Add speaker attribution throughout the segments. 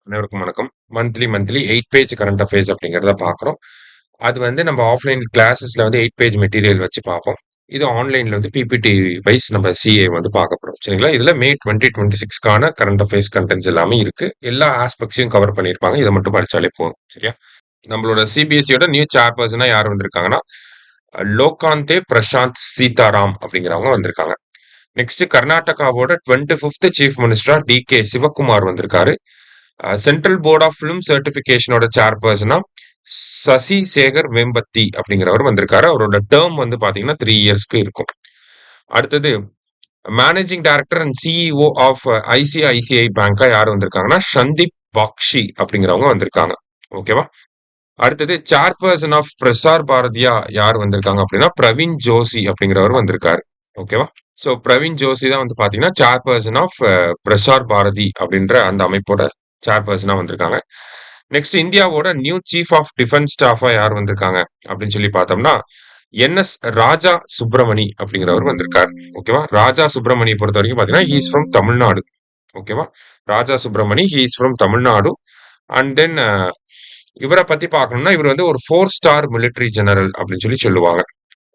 Speaker 1: அனைவருக்கும் வணக்கம். Monthly 8 page current affairs அப்படிங்கிறத பார்க்குறோம். அது வந்து நம்ம ஆஃப்லைன் கிளாஸஸ்ல வந்து 8 பேஜ் மெட்டீரியல் வச்சு பார்ப்போம். இது ஆன்லைன்ல வந்து பிபிடி வைஸ் நம்ம சிஏ வந்து பார்க்க போறோம். சரிங்களா? இதுல மே 2026க்கான கரண்ட் அஃபேர்ஸ் கன்டென்ட்ஸ் எல்லாமே இருக்கு. எல்லா ஆஸ்பெக்ட்ஸையும் கவர் பண்ணியிருப்பாங்க. இத மட்டும் படிச்சாலே போதும். சரியா? நம்மளோட சிபிஎஸ்இயோட நியூ சேர்பர்சனா யார் வந்திருக்காங்கன்னா, லோகாந்தே பிரசாந்த் சீதாராம் அப்படிங்கிறவங்க வந்திருக்காங்க. நெக்ஸ்ட் கர்நாடகாவோட 25th சீஃப் மினிஸ்டரா டி.கே. சிவக்குமார் வந்திருக்காரு. சென்ட்ரல் போர்ட் ஆஃப் ஃபிலிம் சர்டிபிகேஷனோட சேர்பர்சனா சசி சேகர் வேம்பத்தி அப்படிங்கிறவர் வந்திருக்காரு. அவரோட டேர்ம் வந்து பாத்தீங்கன்னா 3 இயர்ஸ்க்கு இருக்கும். அடுத்தது managing director and CEO of ICICI பேங்கா யார் வந்திருக்காங்கன்னா சந்தீப் பாக்ஷி அப்படிங்கிறவங்க வந்திருக்காங்க. ஓகேவா? அடுத்தது சேர்பர்சன் ஆஃப் பிரசார் பாரதியா யார் வந்திருக்காங்க அப்படின்னா பிரவீன் ஜோஷி அப்படிங்கிறவர் வந்திருக்காரு. ஓகேவா? ஸோ பிரவீன் ஜோஷி தான் வந்து பாத்தீங்கன்னா சேர்பர்சன் ஆஃப் பிரசார் பாரதி அப்படின்ற அந்த அமைப்போட சேர்பர்சனா வந்திருக்காங்க. நெக்ஸ்ட் இந்தியாவோட நியூ சீஃப் ஆஃப் டிஃபென்ஸ் ஸ்டாஃபா யார் வந்திருக்காங்க அப்படின்னு சொல்லி பார்த்தோம்னா என்எஸ் ராஜா சுப்பிரமணி அப்படிங்கிறவர் வந்திருக்காரு. ஓகேவா? ராஜா சுப்பிரமணியை பொறுத்த வரைக்கும் பாத்தீங்கன்னா ஹீஸ் ஃப்ரம் தமிழ்நாடு. ஓகேவா? Raja Subramani he's from Tamil Nadu. And then இவரை பத்தி பார்க்கணும்னா இவர் வந்து ஒரு 4-ஸ்டார் மிலிட்டரி ஜெனரல் அப்படின்னு சொல்லி சொல்லுவாங்க.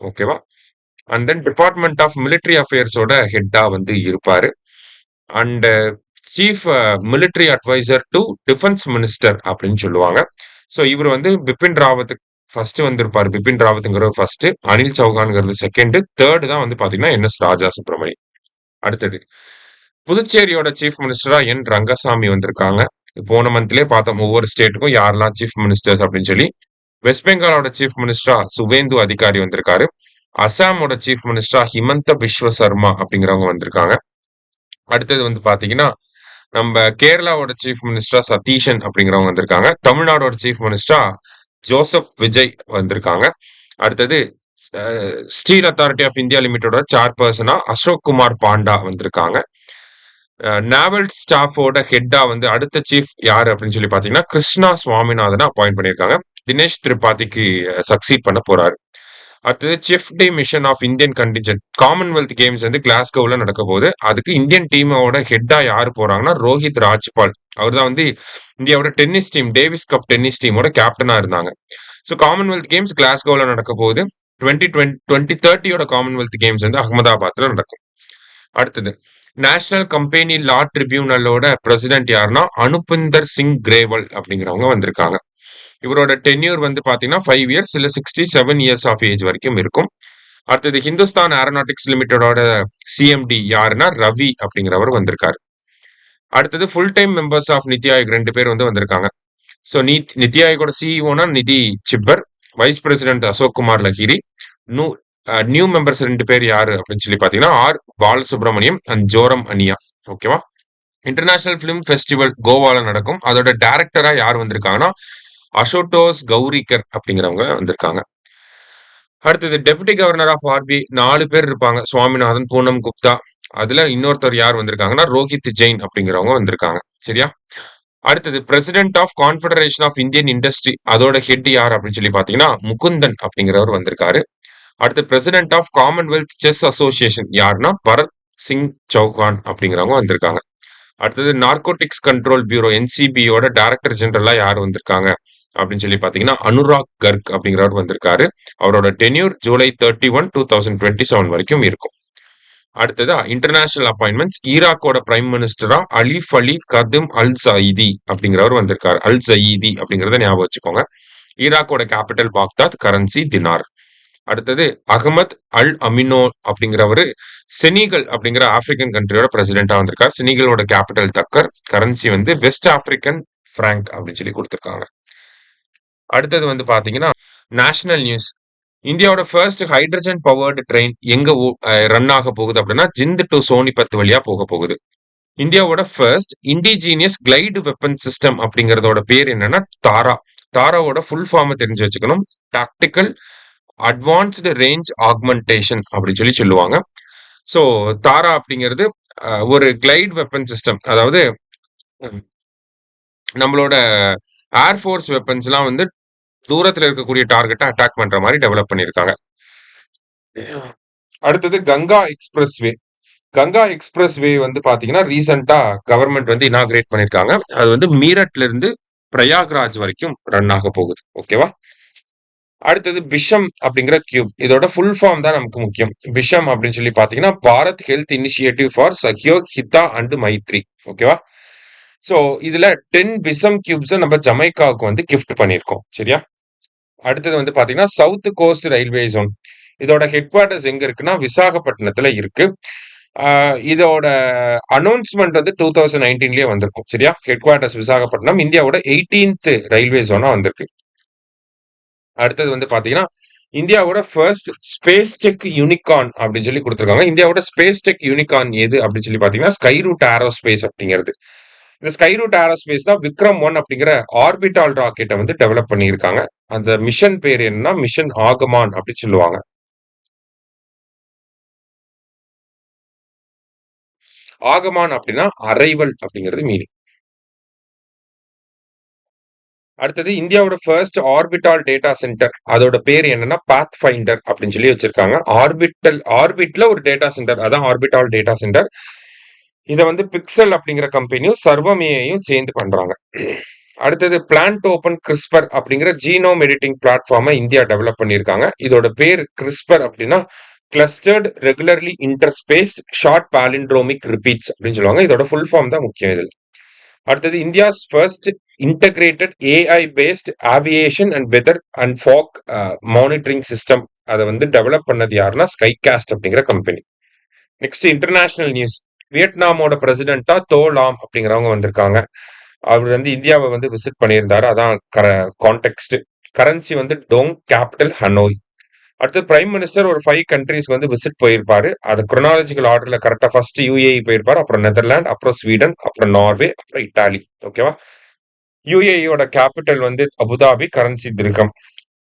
Speaker 1: ஓகேவா? And then department of military அஃபேர்ஸோட ஹெட்டா வந்து இருப்பாரு. And chief military adviser to defence minister அப்படின்னு சொல்லுவாங்க. ஸோ இவர் வந்து பிபின் ராவத் ஃபர்ஸ்ட் வந்திருப்பாரு. பிபின் ராவத்ங்கிறவர் ஃபர்ஸ்ட், அனில் சௌகான்ங்கிறது செகண்ட், தேர்ட் தான் வந்து பாத்தீங்கன்னா என்எஸ் ராஜா சுப்பிரமணி. அடுத்தது புதுச்சேரியோட சீஃப் மினிஸ்டரா என் ரங்கசாமி வந்திருக்காங்க. போன மந்த்லயே பார்த்தோம் ஒவ்வொரு ஸ்டேட்டுக்கும் யாரெல்லாம் சீஃப் மினிஸ்டர்ஸ் அப்படின்னு சொல்லி. வெஸ்ட் பெங்காலோட சீஃப் மினிஸ்டரா சுவேந்து அதிகாரி வந்திருக்காரு. அசாமோட சீஃப் மினிஸ்டரா ஹிமந்த பிஸ்வ சர்மா அப்படிங்கிறவங்க வந்திருக்காங்க. அடுத்தது வந்து பாத்தீங்கன்னா நம்ம கேரளாவோட சீஃப் மினிஸ்டரா சதீஷன் அப்படிங்கிறவங்க வந்திருக்காங்க. தமிழ்நாடோட சீஃப் மினிஸ்டரா ஜோசப் விஜய் வந்திருக்காங்க. அடுத்தது ஸ்டீல் அத்தாரிட்டி ஆஃப் இந்தியா லிமிடெடோட சேர்பர்சனா அசோக் குமார் பாண்டா வந்திருக்காங்க. நேவல் ஸ்டாஃபோட ஹெட்டா வந்து அடுத்த சீஃப் யாரு அப்படின்னு சொல்லி பாத்தீங்கன்னா கிருஷ்ணா சுவாமிநாதனை அப்பாயிண்ட் பண்ணியிருக்காங்க. தினேஷ் திரிபாதிக்கு சக்சீட் பண்ண போறாரு. அடுத்தது chef de mission of Indian contingent Commonwealth Games வந்து கிளாஸ்கோவில் நடக்க போகுது. அதுக்கு இந்தியன் டீமோட ஹெட்டா யாரு போறாங்கன்னா ரோஹித் ராஜ்பால். அவர் தான் வந்து இந்தியாவோட tennis team Davis cup tennis டீமோட கேப்டனா இருந்தாங்க. ஸோ காமன்வெல்த் கேம்ஸ் கிளாஸ்கோவில் நடக்க போகுது. 2030 காமன்வெல்த் கேம்ஸ் வந்து அகமதாபாத்ல நடக்கும். அடுத்தது நேஷனல் கம்பெனி லா ட்ரிபியூனலோட பிரசிடென்ட் யாருன்னா அனுபிந்தர் சிங் கிரேவல் அப்படிங்கிறவங்க வந்திருக்காங்க. இவரோட டென்யூர் வந்து பாத்தீங்கன்னா 5 இயர்ஸ் இல்ல 67 இயர்ஸ் ஆஃப் ஏஜ் வரைக்கும் இருக்கும். அடுத்தது ஹிந்துஸ்தான் ஏரோநாட்டிக்ஸ் லிமிடெடோட சிஎம்டி யாருன்னா ரவி அப்படிங்கிறவர் வந்திருக்காரு. அடுத்தது full time members of NITI Aayog 2 பேர் வந்து வந்திருக்காங்க. ஸோ நித்தி ஆயோகோட சிஇஓனா Nidhi Chhibber, vice president Ashok Kumar Lahiri. New members 2 பேர் யாரு அப்படின்னு சொல்லி பாத்தீங்கன்னா ஆர் பாலசுப்ரமணியம் அண்ட் ஜோரம் அனியா. ஓகேவா? இன்டர்நேஷனல் பிலிம் ஃபெஸ்டிவல் கோவால நடக்கும். அதோட டைரக்டரா யார் வந்திருக்காங்கன்னா அசோட்டோஸ் கௌரிகர் அப்படிங்கிறவங்க வந்திருக்காங்க. அடுத்தது டெபுட்டி கவர்னர் ஆஃப் ஆர்பி 4 பேர் இருப்பாங்க. சுவாமிநாதன், பூனம் குப்தா. அதுல இன்னொருத்தர் யார் வந்திருக்காங்கன்னா ரோஹித் ஜெயின் அப்படிங்கிறவங்க வந்திருக்காங்க. சரியா? அடுத்தது president of Confederation of Indian Industry அதோட ஹெட் யார் அப்படின்னு சொல்லி பாத்தீங்கன்னா முகுந்தன் அப்படிங்கிறவர் வந்திருக்காரு. அடுத்து president of Commonwealth Chess Association யாருன்னா பரத் சிங் சௌஹான் அப்படிங்கிறவங்க வந்திருக்காங்க. அடுத்தது நார்கோட்டிக்ஸ் கண்ட்ரோல் பியூரோ என்சிபியோட டைரக்டர் ஜெனரலா யார் வந்திருக்காங்க அப்படின்னு சொல்லி பாத்தீங்கன்னா அனுராக் கர்க் அப்படிங்கிறவர் வந்திருக்காரு. அவரோட டென்யூர் ஜூலை 31, 2027 வரைக்கும் இருக்கும். அடுத்தது இன்டர்நேஷனல் அப்பாயின்மெண்ட்ஸ் ஈராக்கோட பிரைம் மினிஸ்டரா அலிஃப் அலி கதும் அல் சயீதி அப்படிங்கிறவர் வந்திருக்காரு. அல் சயீதி அப்படிங்கறத ஞாபகம் வச்சுக்கோங்க. ஈராக்கோட கேபிட்டல் பாக்தாத், கரன்சி தினார். அடுத்தது அகமத் அல் அமினோ அப்படிங்கிறவரு செனிகல் அப்படிங்கிற ஆப்பிரிக்கன் கண்ட்ரியோட பிரசிடென்டா வந்திருக்காரு. செனிகலோட கேபிட்டல் தக்கர், கரன்சி வந்து வெஸ்ட் ஆப்பிரிக்கன் பிராங்க் அப்படின்னு சொல்லி கொடுத்திருக்காங்க. அடுத்தது வந்து பாத்தீங்கன்னா நேஷனல் நியூஸ் இந்தியாவோட ஃபர்ஸ்ட் ஹைட்ரஜன் பவர்டு ட்ரெயின் எங்க ரன் ஆக போகுது அப்படின்னா ஜிந்த் டு சோனிபத் வழியா போக போகுது. இந்தியாவோட first indigenous glide weapon system அப்படிங்கறதோட பேர் என்னன்னா தாரா. தாராவோட ஃபுல் ஃபார்ம் தெரிஞ்சு வச்சுக்கணும். டாக்டிக்கல் அட்வான்ஸ்டு ரேஞ்ச் ஆக்மெண்டேஷன் அப்படின்னு சொல்லி சொல்லுவாங்க. ஸோ தாரா அப்படிங்கிறது ஒரு கிளைட் வெப்பன் சிஸ்டம். அதாவது நம்மளோட ஏர்ஃபோர்ஸ் வெப்பன்ஸ் எல்லாம் வந்து தூரத்துல இருக்கக்கூடிய டார்கெட்டை அட்டாக் பண்ற மாதிரி டெவலப் பண்ணியிருக்காங்க. அடுத்தது கங்கா எக்ஸ்பிரஸ் வே கங்கா எக்ஸ்பிரஸ் வே வந்து பாத்தீங்கன்னா ரீசெண்டா கவர்மெண்ட் வந்து இனாகிரேட் பண்ணிருக்காங்க. அது வந்து மீரட்ல இருந்து பிரயாக்ராஜ் வரைக்கும் ரன் ஆக போகுது. ஓகேவா? அடுத்தது பிஷம் அப்படிங்கிற கியூப். இதோட ஃபுல் ஃபார்ம் தான் நமக்கு முக்கியம். பிஷம் அப்படின்னு சொல்லி பாத்தீங்கன்னா Bharat health initiative for Sahyog Hita and Maitri. ஓகேவா? சோ இதுல 10 பிசம் கியூப்ஸ் நம்ம ஜமைக்காவுக்கு வந்து கிஃப்ட் பண்ணியிருக்கோம். சரியா? அடுத்தது வந்து பாத்தீங்கன்னா சவுத் கோஸ்ட் ரயில்வே ஜோன். இதோட ஹெட் குவார்டர்ஸ் எங்க இருக்குன்னா விசாகப்பட்டினத்துல இருக்கு. இதோட அனௌன்ஸ்மெண்ட் வந்து 2019லயே வந்திருக்கும். சரியா? ஹெட் குவார்டர்ஸ் விசாகப்பட்டினம் இந்தியாவோட 18th ரயில்வே ஜோனா வந்திருக்கு. அடுத்தது வந்து பாத்தீங்கன்னா இந்தியாவோட ஃபர்ஸ்ட் ஸ்பேஸ் டெக் யூனிகார்ன் அப்படின்னு சொல்லி கொடுத்துருக்காங்க. இந்தியாவோட ஸ்பேஸ் டெக் யூனிகார்ன் எது அப்படின்னு சொல்லி பாத்தீங்கன்னா ஸ்கை ரூட் ஏரோஸ்பேஸ் அப்படிங்கிறது. இந்த ஸ்கை ரூட் ஏரோஸ்பேஸ் தான் விக்ரம் 1 அப்படிங்கிற ஆர்பிட்டால் ராக்கெட்டை வந்து டெவலப் பண்ணியிருக்காங்க. அந்த மிஷன் பேர் என்னன்னா மிஷன் ஆகமான் அப்படின்னு சொல்லுவாங்க. ஆகமான் அப்படின்னா அரைவல் அப்படிங்கிறது மீனிங். அடுத்தது இந்தியாவோட ஃபர்ஸ்ட் ஆர்பிட்டால் டேட்டா சென்டர் அதோட பேர் என்னன்னா பாத் ஃபைண்டர் அப்படின்னு சொல்லி வச்சிருக்காங்க. ஆர்பிட்ல ஒரு டேட்டா சென்டர் அதான் ஆர்பிட்டால் டேட்டா சென்டர். இதை வந்து பிக்சல் அப்படிங்கிற கம்பெனியும் சர்வமேயையும் சேர்ந்து பண்றாங்க. அடுத்தது பிளான்ட் ஓபன் கிறிஸ்பர் அப்படிங்கிற ஜீனோம் எடிட்டிங் பிளாட்ஃபார்மை இந்தியா டெவலப் பண்ணியிருக்காங்க. இதோட பேர் கிறிஸ்பர் அப்படின்னா clustered regularly interspace short palindromic repeats அப்படின்னு சொல்லுவாங்க. இதோட ஃபுல் ஃபார்ம் தான் முக்கியம் இதுல. அடுத்தது India's first integrated AI based aviation and weather and fog monitoring system அதை வந்து டெவலப் பண்ணது யாருன்னா ஸ்கைகாஸ்ட் அப்படிங்கிற கம்பெனி. Next international news. வியட்நாமோட பிரசிடென்டா தோ லாம் அப்படிங்கிறவங்க வந்திருக்காங்க. அவர் வந்து இந்தியாவை வந்து விசிட் பண்ணியிருந்தாரு. அதான் கான்டெக்ட். கரன்சி வந்து டோங், கேபிட்டல் ஹனோய். அடுத்து பிரைம் மினிஸ்டர் ஒரு 5 கண்ட்ரீஸ்க்கு வந்து விசிட் போயிருப்பாரு. அது குரோனாலஜிக்கல் ஆர்டர்ல கரெக்டா ஃபர்ஸ்ட் யுஏஇ போயிருப்பாரு, அப்புறம் நெதர்லாந்து, அப்புறம் ஸ்வீடன், அப்புறம் நார்வே, அப்புறம் இட்டாலி. ஓகேவா? யுஏஇயோட கேபிட்டல் வந்து அபுதாபி, கரன்சி திர்கம்.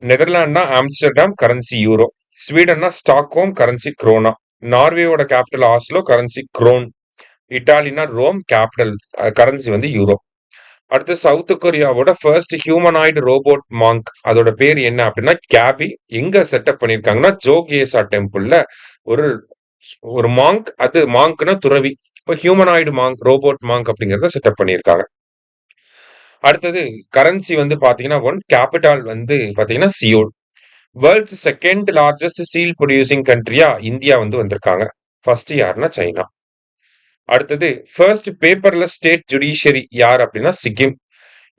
Speaker 1: நெதர்லாண்ட்னா ஆம்ஸ்டர்டாம், கரன்சி யூரோ. ஸ்வீடன்னா ஸ்டாக்ஹோம், கரன்சி குரோனா. நார்வேயோட கேபிட்டல் ஆஸ்லோ, கரன்சி குரோன். இட்டாலினா ரோம், கேபிட்டல் கரன்சி வந்து யூரோ. அடுத்து சவுத் கொரியாவோட ஃபர்ஸ்ட் ஹியூமனாய்டு ரோபோட் மாங்க் அதோட பேர் என்ன அப்படின்னா கேபி. எங்க செட்டப் பண்ணிருக்காங்கன்னா ஜோகேசா டெம்பிள்ல ஒரு ஒரு மாங்க். அது மாங்க்னா துறவி. இப்போ ஹியூமனாய்டு மாங்க் ரோபோட் மாங்க் அப்படிங்கறத செட்டப் பண்ணியிருக்காங்க. அடுத்தது கரன்சி வந்து பாத்தீங்கன்னா கேபிட்டல் வந்து பாத்தீங்கன்னா Seoul. World's second largest steel producing கண்ட்ரியா இந்தியா வந்து வந்திருக்காங்க. ஃபர்ஸ்ட் யாருன்னா சைனா. அடுத்தது ஃபர்ஸ்ட் பேப்பர்லெஸ் ஸ்டேட் ஜுடிஷியரி யார் அப்படின்னா Sikkim.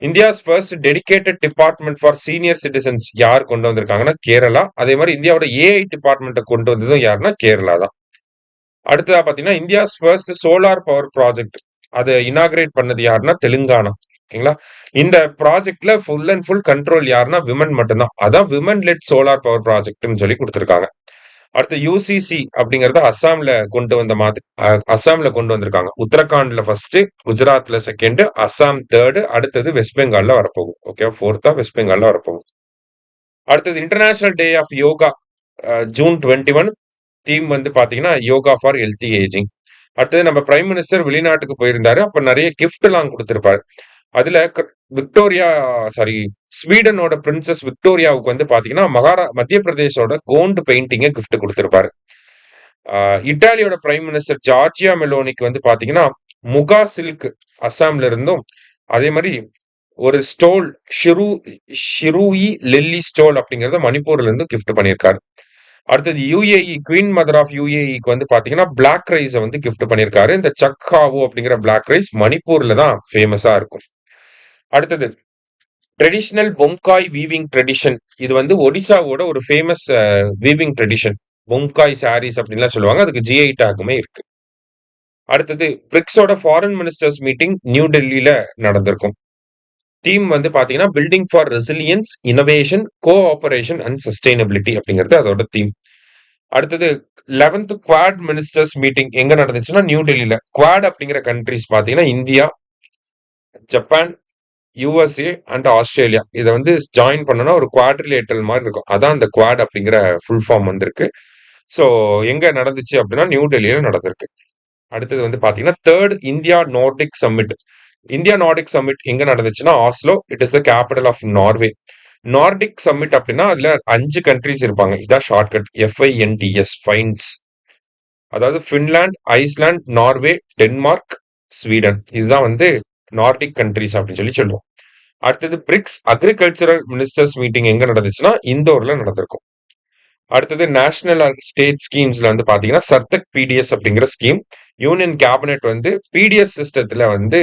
Speaker 1: India's first dedicated department for senior citizens யார் கொண்டு வந்திருக்காங்கன்னா கேரளா. அதே மாதிரி இந்தியாவோட ஏஐ டிபார்ட்மெண்ட்டை கொண்டு வந்ததும் யாருன்னா கேரளா தான். அடுத்ததா பாத்தீங்கன்னா India's first solar power project அதை இனாகிரேட் பண்ணது யாருன்னா தெலுங்கானா. ஓகேங்களா? இந்த ப்ராஜெக்ட்ல ஃபுல் அண்ட் ஃபுல் கண்ட்ரோல் யாருன்னா விமன் மட்டும்தான். அதான் விமன் லெட் சோலார் பவர் ப்ராஜெக்ட்னு சொல்லி கொடுத்துருக்காங்க. அடுத்து யூசிசி அப்படிங்கறத அஸ்ஸாம்ல கொண்டு வந்திருக்காங்க. உத்தரகாண்ட்ல ஃபர்ஸ்ட், குஜராத்ல செகண்ட், அஸ்ஸாம் தேர்டு, அடுத்தது வெஸ்ட் பெங்கால்ல வரப்போகுது. ஓகே, ஃபோர்த்தா வெஸ்ட் பெங்கால்ல வரப்போகுது. அடுத்தது international Day of Yoga June 21. Theme வந்து பாத்தீங்கன்னா யோகா ஃபார் ஹெல்த்தி ஏஜிங். அடுத்தது நம்ம பிரைம் மினிஸ்டர் வெளிநாட்டுக்கு போயிருந்தாரு. அப்ப நிறைய கிஃப்ட் எல்லாம் கொடுத்திருப்பாரு. அதுல விக்டோரியா சாரி ஸ்வீடனோட பிரின்சஸ் விக்டோரியாவுக்கு வந்து பாத்தீங்கன்னா மத்திய பிரதேசோட கோல்டு பெயிண்டிங்க கிஃப்ட் கொடுத்திருப்பாரு. இட்டாலியோட பிரைம் மினிஸ்டர் ஜார்ஜியா மெலோனிக்கு வந்து பாத்தீங்கன்னா முகா சில்க் அஸ்ஸாம்ல இருந்தும், அதே மாதிரி ஒரு ஸ்டோல் ஷிரூயி லெல்லி ஸ்டோல் அப்படிங்கறத மணிப்பூர்ல இருந்து கிஃப்ட் பண்ணியிருக்காரு. அடுத்தது யுஏஇ குவீன் மதர் ஆஃப் யுஏஇக்கு வந்து பாத்தீங்கன்னா பிளாக் ரைஸை வந்து கிஃப்ட் பண்ணியிருக்காரு. இந்த சக்காவு அப்படிங்கிற பிளாக் ரைஸ் மணிப்பூர்ல தான் ஃபேமஸா இருக்கும். அடுத்தது ட்ரெடிஷனல் பொம்காய் வீவிங் ட்ரெடிஷன். இது வந்து ஒடிசாவோட ஒரு ஃபேமஸ் வீவிங் ட்ரெடிஷன். பொம்காய் சாரீஸ் அப்படின்லாம் சொல்லுவாங்க. அதுக்கு ஜிஐ டாக்குமே இருக்கு. அடுத்தது பிரிக்ஸோட ஃபாரின் மினிஸ்டர்ஸ் மீட்டிங் நியூ டெல்லியில நடந்திருக்கும். தீம் வந்து பாத்தீங்கன்னா building for resilience, innovation, cooperation and sustainability அப்படிங்கிறது அதோட தீம். அடுத்தது 11th குவாட் மினிஸ்டர்ஸ் மீட்டிங் எங்க நடந்துச்சுன்னா நியூ டெல்லியில. குவாட் அப்படிங்கிற கண்ட்ரிஸ் பாத்தீங்கன்னா India, Japan, USA and Australia. இதை வந்து ஜாயின் பண்ணனா ஒரு குவாட்ரிலேட்டரல் மாதிரி இருக்கும். அதான் அந்த குவாட் அப்படிங்கிற ஃபுல் ஃபார்ம் வந்திருக்கு. ஸோ எங்க நடந்துச்சு அப்படின்னா நியூ டெல்லியில நடந்திருக்கு. அடுத்தது வந்து பாத்தீங்கன்னா third India Nordic submit. India Nordic submit எங்க நடந்துச்சுன்னா Oslo. It is the capital of Norway. Nordic submit அப்படின்னா அதுல 5 கண்ட்ரிஸ் இருப்பாங்க. இதான் ஷார்ட்கட் FINDS ஃபைன்ஸ். அதாவது Finland, Iceland, Norway, Denmark, Sweden. இதுதான் வந்து நார்டிக் கண்ட்ரிஸ் அப்படின்னு சொல்லி சொல்லுவோம். அடுத்தது பிரிக்ஸ் அக்ரிகல்ச்சரல் மினிஸ்டர்ஸ் மீட்டிங் எங்க நடந்துச்சுன்னா இந்தோர்ல நடந்திருக்கும். அடுத்தது நேஷனல் ஸ்டேட் ஸ்கீம்ஸ்ல வந்து பாத்தீங்கன்னா சர்தக் பிடிஎஸ் அப்படிங்கிற ஸ்கீம். யூனியன் கேபினெட் வந்து பிடிஎஸ் சிஸ்டத்துல வந்து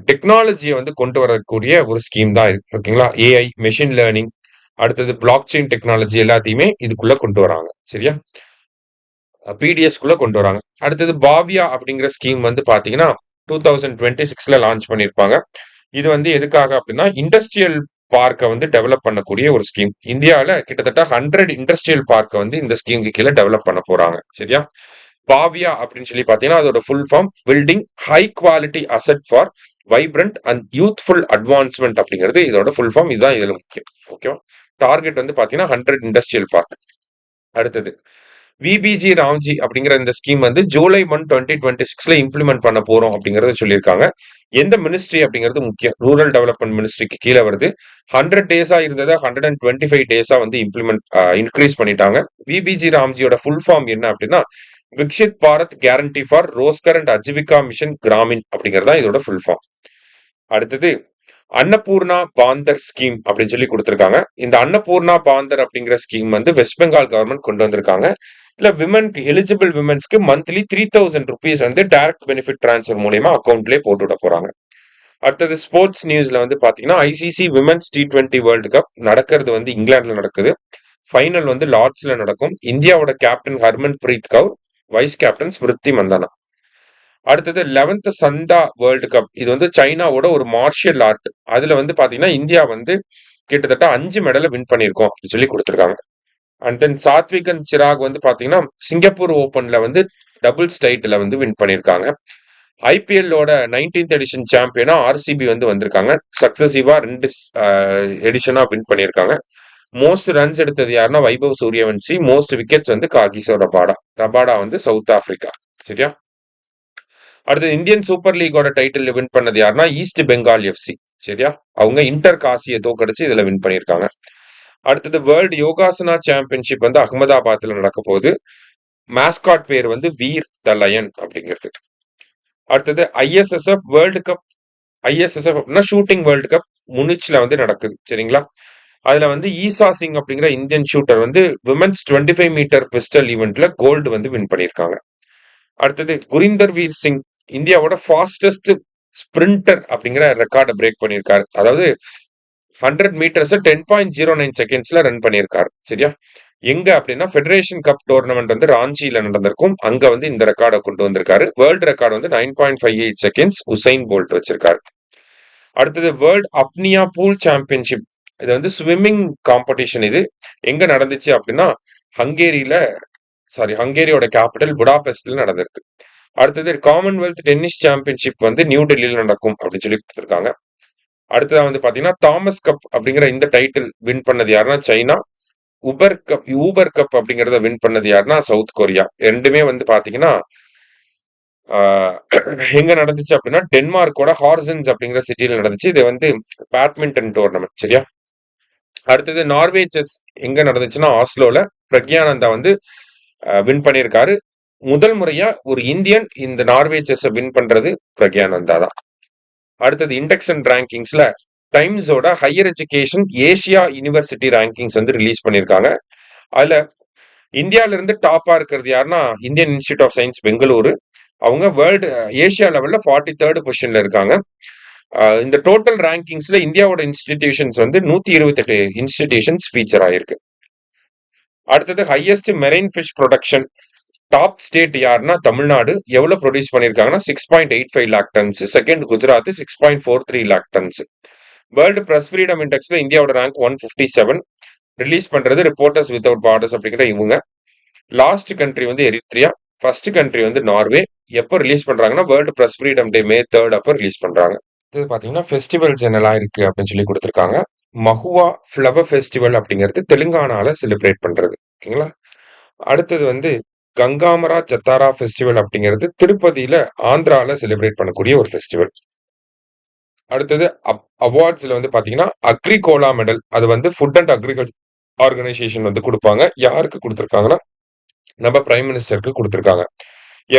Speaker 1: டெக்னாலஜியை வந்து கொண்டு வரக்கூடிய ஒரு ஸ்கீம் தான் இது. ஓகேங்களா? ஏஐ, மெஷின் லேர்னிங், அடுத்தது பிளாக் செயின் டெக்னாலஜி எல்லாத்தையுமே இதுக்குள்ள கொண்டு வராங்க. சரியா? பிடிஎஸ்குள்ள கொண்டு வராங்க. அடுத்தது பாவியா அப்படிங்கிற ஸ்கீம் வந்து பாத்தீங்கன்னா 2026ல லான்ச் பண்ணியிருப்பாங்க. இது வந்து எதுக்காக அப்படின்னா இண்டஸ்ட்ரியல் பார்க்கை வந்து டெவலப் பண்ணக்கூடிய ஒரு ஸ்கீம். இந்தியாவில் கிட்டத்தட்ட 100 இண்டஸ்ட்ரியல் பார்க்கை வந்து இந்த ஸ்கீமுக்கு கீழே டெவலப் பண்ண போறாங்க. சரியா? பாவியா அப்படின்னு சொல்லி பாத்தீங்கன்னா அதோட full form building high quality asset for vibrant and youthful advancement அப்படிங்கிறது இதோட ஃபுல் ஃபார்ம். இதுதான் இதுல முக்கியம். ஓகேவா? டார்கெட் வந்து பாத்தீங்கன்னா 100 இண்டஸ்ட்ரியல் பார்க். அடுத்தது விபிஜி ராம்ஜி அப்படிங்கிற இந்த ஸ்கீம் வந்து ஜூலை 1, 2026ல இம்ப்ளிமெண்ட் பண்ண போறோம் அப்படிங்கறத சொல்லியிருக்காங்க. எந்த மினிஸ்ட்ரி அப்படிங்கிறது முக்கியம். ரூரல் டெவலப்மெண்ட் மினிஸ்ட்ரிக்கு கீழே வருது. 100 டேஸா இருந்ததை 125 டேஸா வந்து இன்க்ரீஸ் பண்ணிட்டாங்க. விபிஜி ராம்ஜியோட ஃபுல் ஃபார்ம் என்ன அப்படின்னா Viksit Bharat guarantee for Rozgar and Ajeevika mission Gramin அப்படிங்கறதா இதோட ஃபுல் ஃபார்ம். அடுத்தது அன்னபூர்ணா பாந்தர் ஸ்கீம் அப்படின்னு சொல்லி கொடுத்திருக்காங்க. இந்த அன்னபூர்ணா பாந்தர் அப்படிங்கிற ஸ்கீம் வந்து வெஸ்ட் பெங்கால் கவர்மெண்ட் கொண்டு வந்திருக்காங்க. இல்ல விமனுக்கு எலிஜிபிள் விமன்ஸ்க்கு மந்த்லி 3000 ருபீஸ் வந்து டைரக்ட் பெனிஃபிட் டிரான்ஸ்ஃபர் மூலியமா அக்கௌண்ட்லேயே போட்டு விட போறாங்க. அடுத்தது ஸ்போர்ட்ஸ் நியூஸ்ல வந்து பாத்தீங்கன்னா ICC women's T20 world cup நடக்கிறது வந்து இங்கிலாந்துல நடக்குது. ஃபைனல் வந்து லார்ட்ஸ்ல நடக்கும். இந்தியாவோட captain Harmanpreet Kaur, vice captain Smriti Mandhana. அடுத்தது 11th சண்டா வேர்ல்டு கப். இது வந்து சைனாவோட ஒரு மார்ஷியல் ஆர்ட். அதுல வந்து பாத்தீங்கன்னா இந்தியா வந்து கிட்டத்தட்ட 5 மெடலை வின் பண்ணியிருக்கோம் அப்படின்னு சொல்லி கொடுத்துருக்காங்க. And then Satwik and Chirag வந்து பாத்தீங்கன்னா சிங்கப்பூர் ஓபன்ல வந்து டபுள்ஸ் டைட்டில் வந்து வின் பண்ணியிருக்காங்க. ஐபிஎல்லோட 19th எடிஷன் சாம்பியனா ஆர்சிபி வந்து வந்திருக்காங்க. சக்சசிவா 2 எடிஷனா வின் பண்ணியிருக்காங்க. மோஸ்ட் ரன்ஸ் எடுத்தது யாருன்னா வைபவ் சூரியவன்சி. மோஸ்ட் விக்கெட்ஸ் வந்து காகிசோ ரபாடா. ரபாடா வந்து சவுத் ஆப்பிரிக்கா. சரியா? அடுத்து இந்தியன் சூப்பர் லீகோட டைட்டில் வின் பண்ணது யாருன்னா ஈஸ்ட் பெங்கால் எஃப்சி. சரியா? அவங்க இன்டர் காசியை தோக்கடிச்சு இதுல வின் பண்ணியிருக்காங்க. அடுத்தது வேர்ல்டு யோகாசனா சாம்பியன்ஷிப் வந்து அகமதாபாத்ல நடக்க போகுது. மாஸ்காட் பேர் வந்து வீர் த லயன் அப்படிங்கிறது. அடுத்தது ஐஎஸ்எஸ்எஃப் வேர்ல்டு கப். ஐஎஸ்எஸ்எஃப் அப்படின்னா ஷூட்டிங் வேர்ல்டு கப் முனிச்ல வந்து நடக்குது. சரிங்களா? அதுல வந்து ஈசா சிங் அப்படிங்கிற இந்தியன் ஷூட்டர் வந்து விமன்ஸ் 25 மீட்டர் பிஸ்டல் ஈவெண்ட்ல கோல்டு வந்து வின் பண்ணியிருக்காங்க. அடுத்தது குரிந்தர் வீர் சிங் இந்தியாவோட ஃபாஸ்டஸ்ட் ஸ்பிரிண்டர் அப்படிங்கிற ரெக்கார்டை பிரேக் பண்ணியிருக்காரு. அதாவது 100 மீட்டர்ஸ் 10.09 செகண்ட்ஸ்ல ரன் பண்ணியிருக்காரு. சரியா? எங்க அப்படின்னா ஃபெடரேஷன் கப் டோர்னமெண்ட் வந்து ராஞ்சியில நடந்திருக்கும். அங்க வந்து இந்த ரெக்கார்டை கொண்டு வந்திருக்காரு. வேர்ல்டு ரெக்கார்டு வந்து 9.58 செகண்ட்ஸ் உசைன் போல்ட் வச்சிருக்காரு. அடுத்தது வேர்ல்டு அப்னியா பூல் சாம்பியன்ஷிப். இது வந்து ஸ்விம்மிங் காம்படிஷன். இது எங்க நடந்துச்சு அப்படின்னா ஹங்கேரியோட கேபிட்டல் புடாபெஸ்ட்ல நடந்திருக்கு. அடுத்தது காமன்வெல்த் டென்னிஸ் சாம்பியன்ஷிப் வந்து நியூ டெல்லியில நடக்கும் அப்படின்னு சொல்லி கொடுத்துருக்காங்க. அடுத்ததா வந்து பாத்தீங்கன்னா தாமஸ் கப் அப்படிங்கிற இந்த டைட்டில் வின் பண்ணது யாருன்னா சைனா. ஊபர் கப் அப்படிங்கறத வின் பண்ணது யாருன்னா சவுத் கொரியா. ரெண்டுமே வந்து பாத்தீங்கன்னா எங்க நடந்துச்சு அப்படின்னா டென்மார்க்கோட ஹார்சன்ஸ் அப்படிங்கிற சிட்டியில நடந்துச்சு. இது வந்து பேட்மிண்டன் டோர்னமெண்ட். சரியா? அடுத்தது நார்வே செஸ் எங்க நடந்துச்சுன்னா ஆஸ்லோல. பிரக்யானந்தா வந்து வின் பண்ணியிருக்காரு. முதல் முறையா ஒரு இந்தியன் இந்த நார்வே செஸ் வின் பண்றது பிரக்யானந்தா தான். அடுத்தது இண்டெக்ஸ் அண்ட் ரேங்கிங்ஸ்ல டைம்ஸோட higher education Asia university rankings வந்து ரிலீஸ் பண்ணியிருக்காங்க. அதுல இந்தியால இருந்து டாப்பா இருக்கிறது யாருன்னா Indian institute of science Bengaluru. அவங்க வேர்ல்டு ஏசியா லெவல்ல 43rd பொசிஷன்ல இருக்காங்க. இந்த டோட்டல் ரேங்கிங்ஸ்ல இந்தியாவோட இன்ஸ்டிடியூஷன்ஸ் வந்து 128 இன்ஸ்டிடியூஷன்ஸ் ஃபீச்சர் ஆயிருக்கு. அடுத்தது highest marine fish production top state யாருன்னா தமிழ்நாடு. எவ்வளவு ப்ரொடியூஸ் பண்ணிருக்காங்கன்னா 6.85 lakh tons. Second Gujarat 6.43 lakh tons. World press freedom இண்டெக்ஸ்ல இந்தியாவோட ரேங்க் 157. ரிலீஸ் பண்றது ரிப்போர்ட்டர்ஸ் வித்வுட் பார்டர்ஸ் அப்படிங்கிற இவங்க. லாஸ்ட் கண்ட்ரி வந்து எரித்ரியா. ஃபர்ஸ்ட் கண்ட்ரி வந்து நார்வே. எப்போ ரிலீஸ் பண்றாங்கன்னா world press freedom day May 3 அப்போ ரிலீஸ் பண்றாங்க. இது பாத்தீங்கன்னா ஃபெஸ்டிவல்ஸ் என்னெல்லாம் இருக்கு அப்படின்னு சொல்லி கொடுத்துருக்காங்க. மஹுவா ஃப்ளவர் ஃபெஸ்டிவல் அப்படிங்கிறது தெலுங்கானால செலிப்ரேட் பண்றது. ஓகேங்களா? அடுத்தது வந்து கங்காமரா ஜத்தாரா ஃபெஸ்டிவல் அப்படிங்கிறது திருப்பதியில ஆந்திரால செலிப்ரேட் பண்ணக்கூடிய ஒரு ஃபெஸ்டிவல். அடுத்தது அவார்ட்ஸ்ல வந்து பாத்தீங்கன்னா நம்ம பிரைம் மினிஸ்டருக்கு குடுத்திருக்காங்க.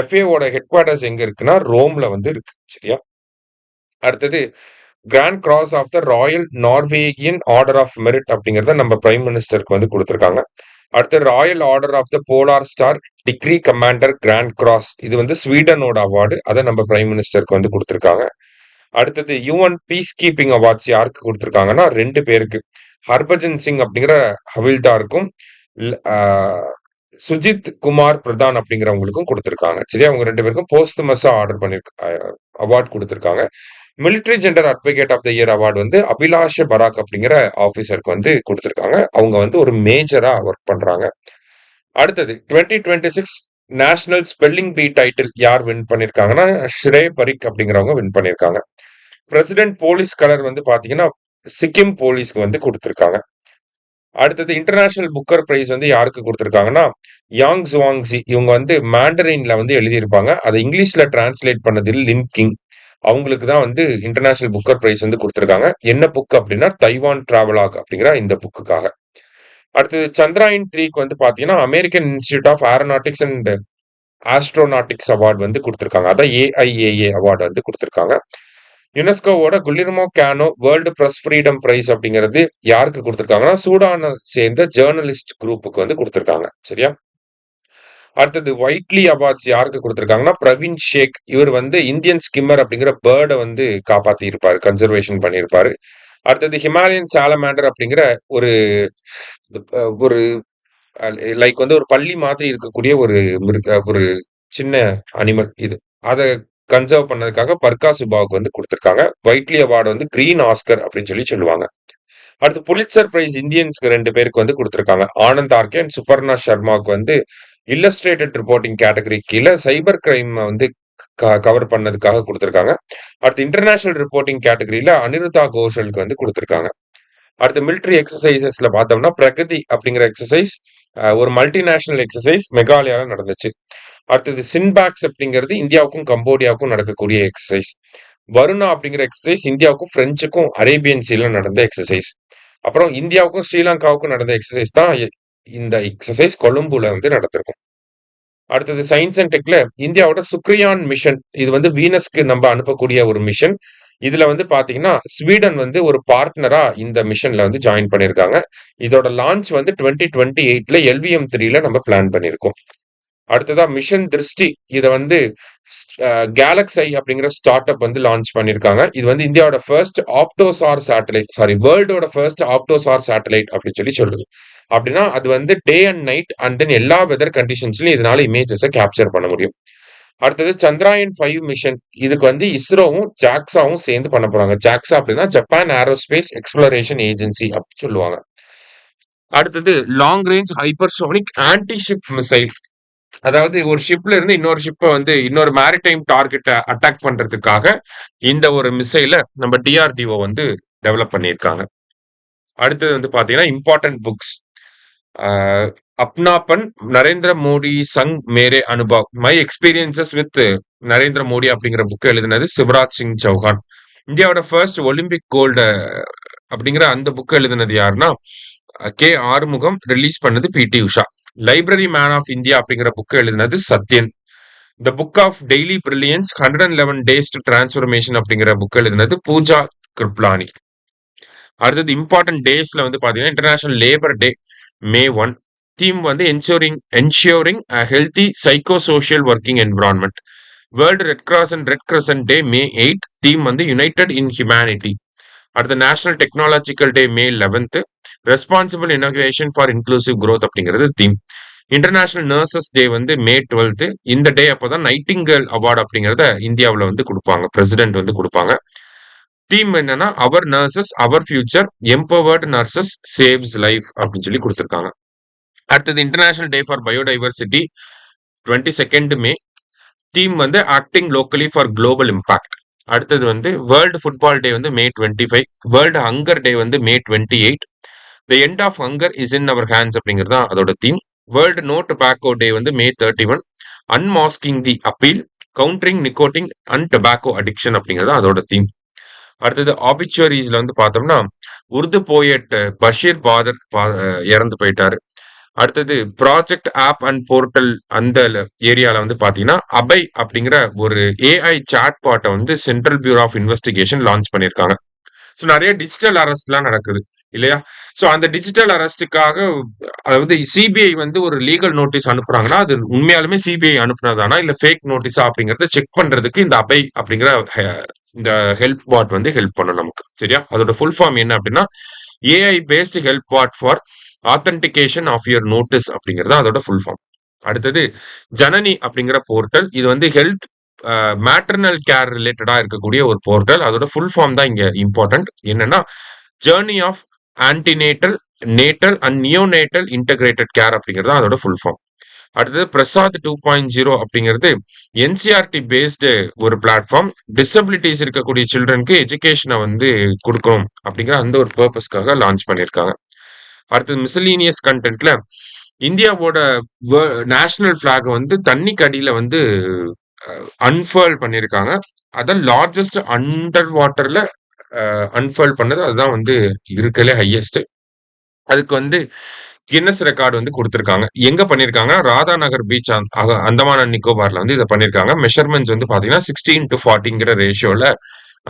Speaker 1: எஃப்ஏஓட ஹெட் குவார்ட்டர்ஸ் எங்க இருக்குன்னா, ரோம்ல வந்து இருக்கு. சரியா? அடுத்தது grand cross of the royal Norwegian order of merit அப்படிங்கிறத நம்ம பிரைம் மினிஸ்டருக்கு வந்து கொடுத்திருக்காங்க. அடுத்து royal order of the polar star degree commander grand cross, இது வந்து ஸ்வீடனோட அவார்டு, அதை நம்ம பிரைம் மினிஸ்டருக்கு வந்து கொடுத்திருக்காங்க. அடுத்தது யுஎன் பீஸ் கீப்பிங் அவார்ட்ஸ் யாருக்கு கொடுத்திருக்காங்கன்னா 2 பேருக்கு, ஹர்பஜன் சிங் அப்படிங்கிற ஹவில்தாருக்கும் சுஜித் குமார் பிரதான் அப்படிங்கிறவங்களுக்கும் கொடுத்திருக்காங்க. சரியா? அவங்க 2 பேருக்கும் போஸ்ட்மஸா ஆர்டர் பண்ணிருக்க அவார்ட் கொடுத்திருக்காங்க. Military gender advocate of the year award வந்து அபிலாஷ் பராக் அப்படிங்கிற ஆபீசருக்கு வந்து கொடுத்திருக்காங்க. அவங்க வந்து ஒரு மேஜரா ஒர்க் பண்றாங்க. அடுத்தது 2026 நேஷனல் ஸ்பெல்லிங் பீ டைட்டில் யார் வின் பண்ணிருக்காங்கன்னா ஸ்ரே பரிக் அப்படிங்கிறவங்க வின் பண்ணிருக்காங்க. பிரசிடென்ட் போலீஸ் கலர் வந்து பாத்தீங்கன்னா சிக்கிம் போலீஸ்க்கு வந்து கொடுத்திருக்காங்க. அடுத்தது இன்டர்நேஷனல் புக்கர் பிரைஸ் வந்து யாருக்கு கொடுத்திருக்காங்கன்னா யாங் ஜுவாங்ஸி, இவங்க வந்து மேண்டரின்ல வந்து எழுதியிருப்பாங்க, அதை இங்கிலீஷ்ல டிரான்ஸ்லேட் பண்ணதில் லின் கிங், அவங்களுக்கு தான் வந்து இன்டர்நேஷனல் புக்கர் பிரைஸ் வந்து கொடுத்திருக்காங்க. என்ன புக் அப்படின்னா தைவான் டிராவலாக் அப்படிங்கிற இந்த புக்குக்காக. அடுத்தது சந்திராயன் 3க்கு வந்து பாத்தீங்கன்னா American institute of aeronautics and astronautics award வந்து கொடுத்திருக்காங்க. அதான் ஏஐஏஏ அவார்டு வந்து கொடுத்திருக்காங்க. யுனெஸ்கோவோட Guillermo Cano world press freedom prize அப்படிங்கிறது யாருக்கு கொடுத்திருக்காங்கன்னா சூடானை சேர்ந்த ஜேர்னலிஸ்ட் குரூப்புக்கு வந்து கொடுத்திருக்காங்க. சரியா? அடுத்தது ஒயிட்லி அவார்ட்ஸ் யாருக்கு கொடுத்திருக்காங்கன்னா பிரவீன் ஷேக், இவர் வந்து இந்தியன் ஸ்கிம்மர் அப்படிங்கிற பேர்டை வந்து காப்பாத்தி இருப்பாரு, கன்சர்வேஷன் பண்ணியிருப்பாரு. அடுத்தது ஹிமாலயன் சாலமாண்டர் அப்படிங்கிற ஒரு ஒரு லைக் வந்து ஒரு பள்ளி மாதிரி இருக்கக்கூடிய ஒரு சின்ன அனிமல், இது அதை கன்சர்வ் பண்ணதுக்காக பர்கா சுபாவுக்கு வந்து கொடுத்திருக்காங்க. ஒயிட்லி அவார்டு வந்து கிரீன் ஆஸ்கர் அப்படின்னு சொல்லுவாங்க. அடுத்து புலிட்சர் பிரைஸ் இந்தியன்ஸ்க்கு 2 பேருக்கு வந்து கொடுத்திருக்காங்க. ஆனந்த் ஆர்கே அண்ட் சுபர்ணா சர்மாவுக்கு வந்து இல்லஸ்ட்ரேட்டட் ரிப்போர்ட்டிங் கேட்டகரி கீழே சைபர் கிரைம் வந்து கவர் பண்ணதுக்காக கொடுத்திருக்காங்க. அடுத்து இன்டர்நேஷனல் ரிப்போர்ட்டிங் கேட்டகரியில அனிருதா கோஷலுக்கு வந்து கொடுத்திருக்காங்க. அடுத்து மிலிட்டரி எக்ஸசைசஸ்ல பார்த்தோம்னா பிரகதி அப்படிங்கிற எக்ஸசைஸ் ஒரு மல்டிநேஷனல் எக்ஸசைஸ் மெகாலயால நடந்துச்சு. அடுத்தது சின்பாக்ஸ் அப்படிங்கிறது இந்தியாவுக்கும் கம்போடியாவுக்கும் நடக்கக்கூடிய எக்ஸசைஸ். வருணா அப்படிங்கிற எக்ஸசைஸ் இந்தியாவுக்கும் பிரெஞ்சுக்கும் அரேபியன் சீல நடந்த எக்ஸசைஸ். அப்புறம் இந்தியாவுக்கும் ஸ்ரீலங்காவுக்கும் நடந்த எக்ஸசைஸ் தான் இந்த எக்ஸசைஸ் கொழும்புல வந்து நடந்திருக்கும். அடுத்தது சயின்ஸ் அண்ட் டெக்ல இந்தியாவோட சுக்ரியான் மிஷன், இது வந்து வீனஸ்க்கு நம்ம அனுப்பக்கூடிய ஒரு மிஷன். இதுல வந்து பாத்தீங்கன்னா ஸ்வீடன் வந்து ஒரு பார்ட்னரா இந்த மிஷன்ல வந்து ஜாயின் பண்ணிருக்காங்க. இதோட லான்ச் வந்து 2028ல LVM-3ல நம்ம பிளான் பண்ணிருக்கோம். அடுத்ததா மிஷன் திருஷ்டி, இதை வந்து கேலக்ஸை அப்படிங்கிற ஸ்டார்ட் அப் வந்து லான்ச் பண்ணிருக்காங்க. இது வந்து இந்தியாவோட ஃபர்ஸ்ட் ஆப்டோசார் சேட்டலைட், வேர்ல்டோட ஃபர்ஸ்ட் ஆப்டோசார் சேட்டலைட் அப்படின்னு சொல்லுது. அப்படின்னா அது வந்து day and night and then எல்லா வெதர் கண்டிஷன்ஸ்லயும் இதனால இமேஜஸை கேப்சர் பண்ண முடியும். அடுத்தது சந்திராயன் 5 மிஷன், இதுக்கு வந்து இஸ்ரோவும் ஜாக்ஸாவும் சேர்ந்து பண்ண போறாங்க. ஜாக்ஸா அப்படின்னா ஜப்பான் ஏரோஸ்பேஸ் எக்ஸ்ப்ளோரேஷன் ஏஜென்சி அப்படின்னு சொல்லுவாங்க. அடுத்தது long range hypersonic anti ship missile, அதாவது ஒரு ஷிப்ல இருந்து இன்னொரு ஷிப்பை வந்து இன்னொரு மேரிடைம் டார்கெட்டை அட்டாக் பண்றதுக்காக இந்த ஒரு மிசைலை நம்ம டிஆர்டிஓ வந்து டெவலப் பண்ணியிருக்காங்க. அடுத்தது வந்து பாத்தீங்கன்னா important books. Apnapan Narendra Modi Sang Mere Anubhav, my experiences with Narendra Modi அப்படிங்கிற புக் எழுதினது சிவராஜ் சிங் சௌஹான். இந்தியாவோட ஃபர்ஸ்ட் ஒலிம்பிக் கோல்டு அப்படிங்கிற அந்த புக் எழுதினது யாருன்னா கே ஆறுமுகம், ரிலீஸ் பண்ணது PT Usha. Library man of India அப்படிங்கிற புக் எழுதினது Sathyan. The book of daily brilliance 111 days to transformation அப்படிங்கிற புக் எழுதினது பூஜா கிருப்லானி. அடுத்தது இம்பார்ட்டன்ட் டேஸ்ல வந்து பாத்தீங்கன்னா international labour day May 1, theme வந்து ensuring healthy psycho social working environment. World red cross and red crescent day May 8, theme வந்து united in humanity. அடுத்த national technological day May 11, responsible innovation for inclusive growth அப்படிங்கிறது theme. International nurses டே வந்து May 12. இந்த டே அப்போதான் Nightingale award அப்படிங்கிறத இந்தியாவில் வந்து கொடுப்பாங்க, பிரசிடென்ட் வந்து கொடுப்பாங்க. தீம் என்னன்னா our nurses our future, empowered nurses saves life அப்படின்னு சொல்லி கொடுத்துருக்காங்க. அடுத்தது international day for biodiversity 22 May, theme வந்து acting locally for global impact. அடுத்தது வந்து வேர்ல்டு ஃபுட்பால் டே வந்து May 25, வேர்ல்டு ஹங்கர் டே வந்து May 28, the end of hunger is in our hands அப்படிங்கிறது தான் அதோட theme. World no tobacco day வந்து May 31, unmasking the appeal, countering nicotine and tobacco addiction அப்படிங்கிறது அதோட தீம். அடுத்தது ஆபிச்சுவரிஸ்ல வந்து பார்த்தோம்னா உருது போயட் பஷீர் பாதர் இறந்து போயிட்டாரு. அடுத்தது ப்ராஜெக்ட் ஆப் அண்ட் போர்ட்டல் அந்த ஏரியால வந்து பாத்தீங்கன்னா அபை அப்படிங்கிற ஒரு ஏஐ சாட் பாட்டை வந்து Central Bureau of Investigation launch பண்ணியிருக்காங்க. ஸோ நிறைய டிஜிட்டல் அரெஸ்ட்லாம் நடக்குது இல்லையா? ஸோ அந்த டிஜிட்டல் அரெஸ்ட்டுக்காக அதாவது சிபிஐ வந்து ஒரு லீகல் நோட்டீஸ் அனுப்புறாங்கன்னா அது உண்மையாலுமே சிபிஐ அனுப்புனதானா இல்ல ஃபேக் நோட்டீஸா அப்படிங்கறத செக் பண்றதுக்கு இந்த அபை அப்படிங்கிற இந்த ஹெல்ப் பாட் வந்து ஹெல்ப் பண்ணும் நமக்கு. சரியா? அதோட ஃபுல் ஃபார்ம் என்ன அப்படின்னா AI based help bot for authentication of your notices அப்படிங்கிறது அதோட ஃபுல் ஃபார்ம். அடுத்தது ஜனனி அப்படிங்கிற போர்ட்டல். இது வந்து ஹெல்த் மேட்டர்னல் கேர் ரிலேட்டடா இருக்கக்கூடிய ஒரு போர்ட்டல். அதோட ஃபுல் ஃபார்ம் தான் இங்க இம்பார்ட்டன்ட். என்னன்னா journey of antenatal natal and neonatal integrated care அப்படிங்கிறது அதோட ஃபுல் ஃபார்ம். அடுத்தது பிரசாத் 2.0 அப்படிங்கிறது என்சிஆர்டி பேஸ்டு ஒரு பிளாட்ஃபார்ம். டிசபிலிட்டிஸ் இருக்கக்கூடிய சில்ட்ரனுக்கு எஜுகேஷனை வந்து கொடுக்கணும் அப்படிங்கிற அந்த ஒரு பர்பஸ்க்காக லான்ச் பண்ணியிருக்காங்க. அடுத்தது மிசலீனியஸ் கண்டென்ட்ல இந்தியாவோட நேஷனல் பிளாக் வந்து தண்ணிக்கு அடியில வந்து அன்ஃபர்ல் பண்ணியிருக்காங்க. அதான் லார்ஜஸ்ட் அண்டர் வாட்டர்ல அன்ஃபர்ல் பண்ணது அதுதான் வந்து இருக்கலே ஹையஸ்ட். அதுக்கு வந்து கின்னஸ் ரெக்கார்டு வந்து கொடுத்திருக்காங்க. எங்க பண்ணிருக்காங்க? ராதாநகர் பீச் அந்தமான் அண்ட் நிக்கோபார்ல வந்து இதை பண்ணிருக்காங்க. மெஷர்மெண்ட்ஸ் வந்து பாத்தீங்கன்னா 16:40 ரேஷியோல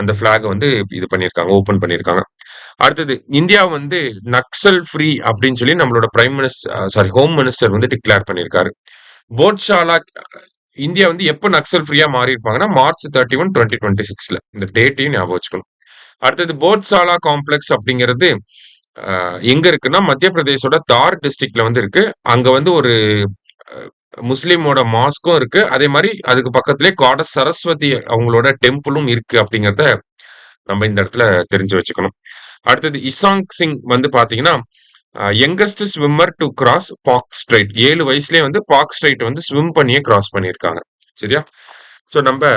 Speaker 1: அந்த பிளாக் வந்து இது பண்ணிருக்காங்க, ஓபன் பண்ணிருக்காங்க. அடுத்தது இந்தியா வந்து நக்சல் ஃப்ரீ அப்படின்னு சொல்லி நம்மளோட ஹோம் மினிஸ்டர் வந்து டிக்ளேர் பண்ணிருக்காரு. போட்ஷாலா இந்தியா வந்து எப்ப நக்சல் ஃப்ரீயா மாறி இருப்பாங்கன்னா March 31, 2026ல. இந்த டேட்டையும் ஞாபகம் வச்சுக்கணும். அடுத்தது போட்சாலா காம்ப்ளெக்ஸ் அப்படிங்கிறது எங்க இருக்குன்னா மத்திய பிரதேசோட தார் டிஸ்ட்ரிக்ட்ல வந்து இருக்கு. அங்க வந்து ஒரு முஸ்லீமோட மாஸ்கும் இருக்கு. அதே மாதிரி அதுக்கு பக்கத்திலே காடஸ் சரஸ்வதி அவங்களோட டெம்பிளும் இருக்கு அப்படிங்கிறத நம்ம இந்த இடத்துல தெரிஞ்சு வச்சுக்கணும். அடுத்தது இசாங் சிங் வந்து பாத்தீங்கன்னா youngest swimmer to cross Palk Strait. 7 வயசுலயே வந்து பாக் ஸ்ட்ரைட் வந்து ஸ்விம் பண்ணியே கிராஸ் பண்ணியிருக்காங்க. சரியா? ஸோ நம்ம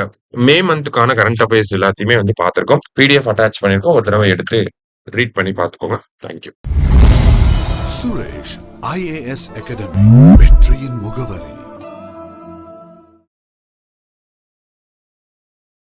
Speaker 1: மே மந்த்துக்கான கரண்ட் அஃபேர்ஸ் எல்லாத்தையுமே வந்து பார்த்துருக்கோம். பிடிஎஃப் அட்டாச் பண்ணியிருக்கோம். ஒரு தடவை எடுத்து ரீட் பண்ணி பார்த்துக்கோங்க. தேங்க்யூ.
Speaker 2: சுரேஷ் IAS அகாடமி வெற்றியின் முகவரி.